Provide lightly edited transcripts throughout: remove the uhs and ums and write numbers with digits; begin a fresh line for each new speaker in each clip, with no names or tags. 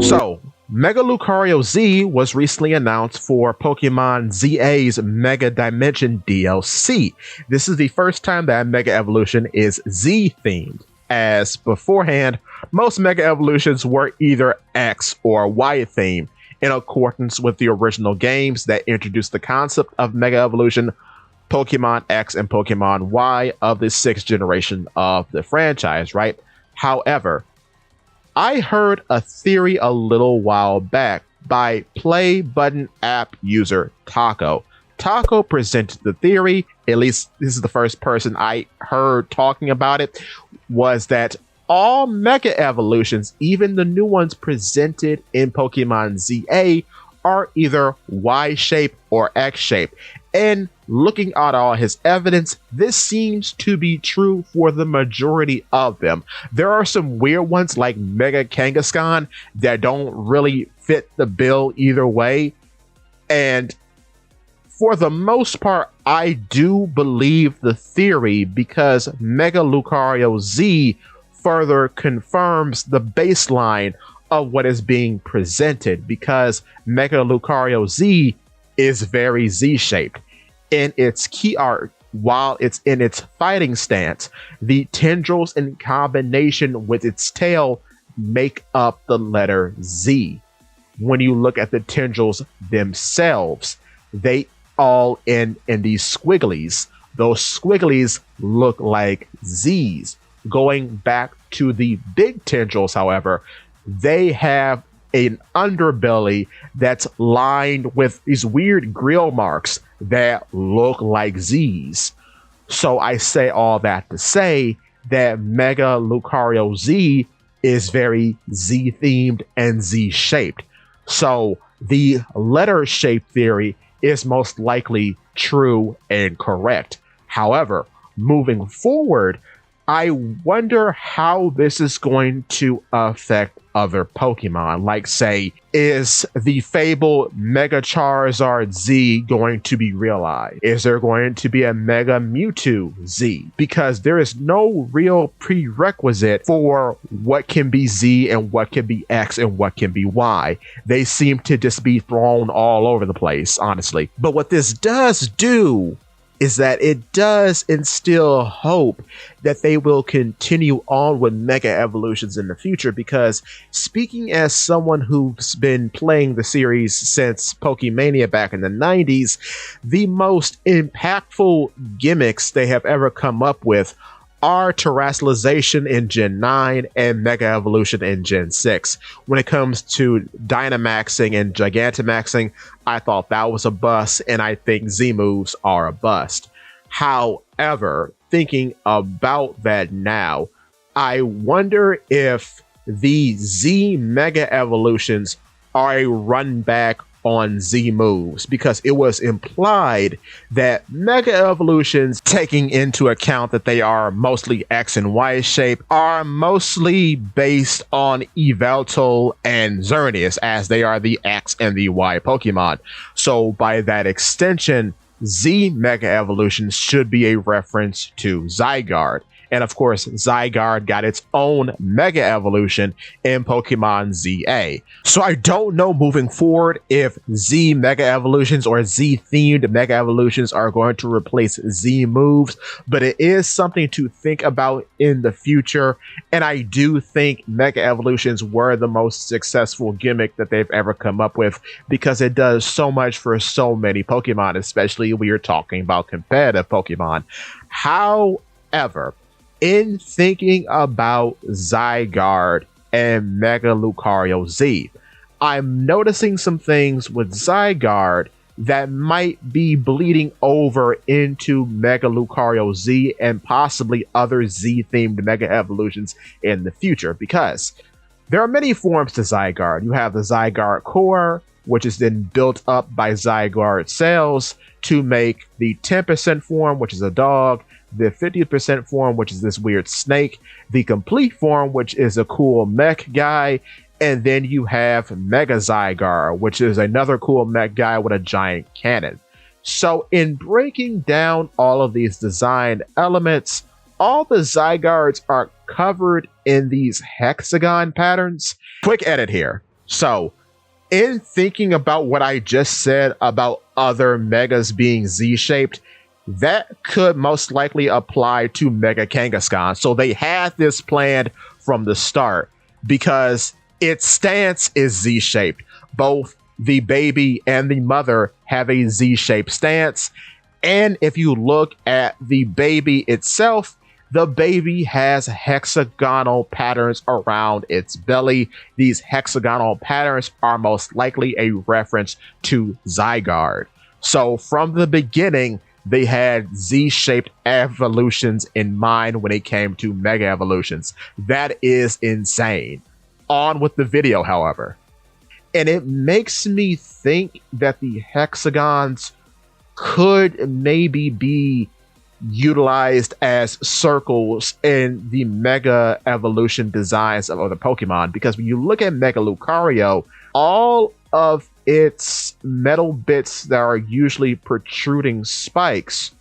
So, Mega Lucario Z was recently announced for PokemonZA's Mega Dimension DLC. This is the first time that Mega Evolution is Z themed, as beforehand, most Mega Evolutions were either X or Y themed, in accordance with the original games that introduced the concept of Mega Evolution, Pokemon X and Pokemon Y of the 6th generation of the franchise, right? However, I heard a theory a little while back by Play Button app user Taco. Taco presented the theory, at least this is the first person I heard talking about it, was that all Mega Evolutions, even the new ones presented in PokemonZA, are either Y-shaped or X-shaped. And looking at all his evidence, this seems to be true for the majority of them. There are some weird ones like Mega Kangaskhan that don't really fit the bill either way. And for the most part, I do believe the theory because Mega Lucario Z further confirms the baseline of what is being presented, because Mega Lucario Z is very Z-shaped. In its key art, while it's in its fighting stance, the tendrils in combination with its tail make up the letter Z. When you look at the tendrils themselves, they all end in these squigglies. Those squigglies look like Z's. Going back to the big tendrils, however, they have an underbelly that's lined with these weird grill marks that look like Z's. So I say all that to say that Mega Lucario Z is very Z themed and Z shaped. So the letter shape theory is most likely true and correct. However, moving forward, I wonder how this is going to affect other Pokemon. Like, say, is the fabled Mega Charizard Z going to be realized? Is there going to be a Mega Mewtwo Z? Because there is no real prerequisite for what can be Z and what can be X and what can be Y. They seem to just be thrown all over the place, honestly. But what this does do is that it does instill hope that they will continue on with Mega Evolutions in the future, because speaking as someone who's been playing the series since Pokemania back in the 90s, the most impactful gimmicks they have ever come up with are Terrestrialization in Gen 9 and Mega Evolution in Gen 6. When it comes to Dynamaxing and Gigantamaxing, I thought that was a bust, and I think Z moves are a bust. However, thinking about that now, I wonder if the Z Mega Evolutions are a run back on Z moves, because it was implied that Mega Evolutions, taking into account that they are mostly X and Y shape, are mostly based on Yveltal and Xerneas, as they are the X and the Y Pokemon. So by that extension, Z Mega Evolutions should be a reference to Zygarde. And of course, Zygarde got its own Mega Evolution in PokemonZA. So I don't know moving forward if Z Mega Evolutions or Z themed Mega Evolutions are going to replace Z moves, but it is something to think about in the future. And I do think Mega Evolutions were the most successful gimmick that they've ever come up with, because it does so much for so many Pokemon, especially when you're talking about competitive Pokemon. However, in thinking about Zygarde and Mega Lucario Z, I'm noticing some things with Zygarde that might be bleeding over into Mega Lucario Z and possibly other Z-themed Mega Evolutions in the future, because there are many forms to Zygarde. You have the Zygarde Core, which is then built up by Zygarde cells to make the 10% form, which is a dog, the 50% form, which is this weird snake, the complete form, which is a cool mech guy, and then you have Mega Zygarde, which is another cool mech guy with a giant cannon. So in breaking down all of these design elements, all the Zygardes are covered in these hexagon patterns. Quick edit here. So, in thinking about what I just said about other megas being Z-shaped, that could most likely apply to Mega Kangaskhan. So they had this planned from the start because its stance is Z-shaped. Both the baby and the mother have a Z-shaped stance. And if you look at the baby itself, the baby has hexagonal patterns around its belly. These hexagonal patterns are most likely a reference to Zygarde. So from the beginning, they had Z-shaped evolutions in mind when it came to mega evolutions. That is insane. On with the video, however. And it makes me think that the hexagons could maybe be utilized as circles in the mega evolution designs of other Pokemon, because when you look at Mega Lucario, all of its metal bits that are usually protruding spikes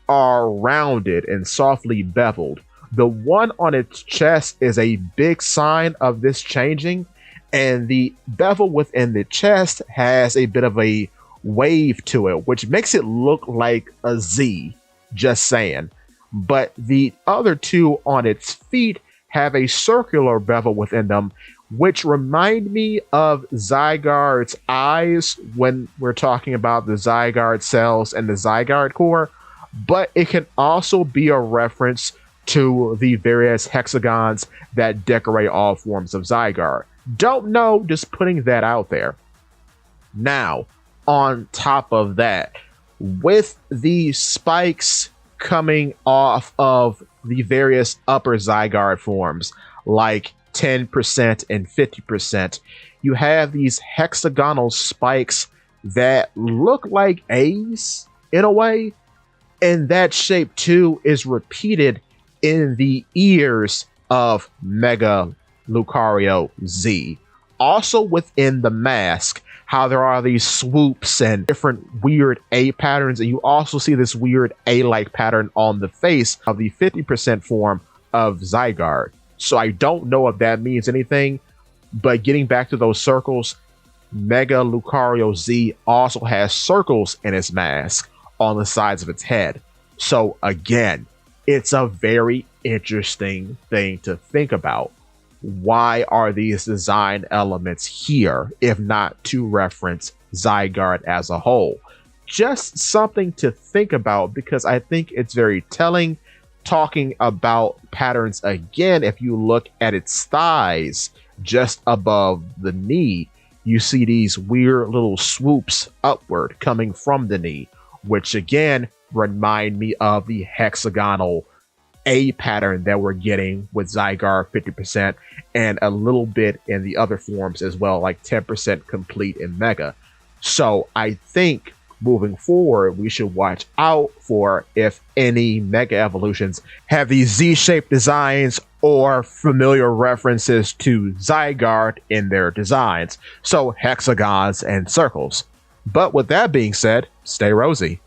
are rounded and softly beveled. The one on its chest is a big sign of this changing, and the bevel within the chest has a bit of a wave to it, which makes it look like a Z. Just saying. But the other two on its feet have a circular bevel within them, which remind me of Zygarde's eyes when we're talking about the Zygarde cells and the Zygarde core. But it can also be a reference to the various hexagons that decorate all forms of Zygarde. Don't know, just putting that out there. Now, on top of that, with the spikes coming off of the various upper Zygarde forms, like 10% and 50%, you have these hexagonal spikes that look like A's in a way, and that shape too is repeated in the ears of Mega Lucario Z. Also within the mask, how there are these swoops and different weird A patterns, and you also see this weird A-like pattern on the face of the 50% form of Zygarde. So I don't know if that means anything, but getting back to those circles, Mega Lucario Z also has circles in its mask on the sides of its head. So again, it's a very interesting thing to think about. Why are these design elements here, if not to reference Zygarde as a whole? Just something to think about, because I think it's very telling. Talking about patterns again, if you look at its thighs just above the knee, you see these weird little swoops upward coming from the knee, which again remind me of the hexagonal A pattern that we're getting with Zygarde 50% and a little bit in the other forms as well, like 10% complete in Mega. So I think moving forward, we should watch out for if any Mega evolutions have these Z-shaped designs or familiar references to Zygarde in their designs. So hexagons and circles. But with that being said, stay rosy.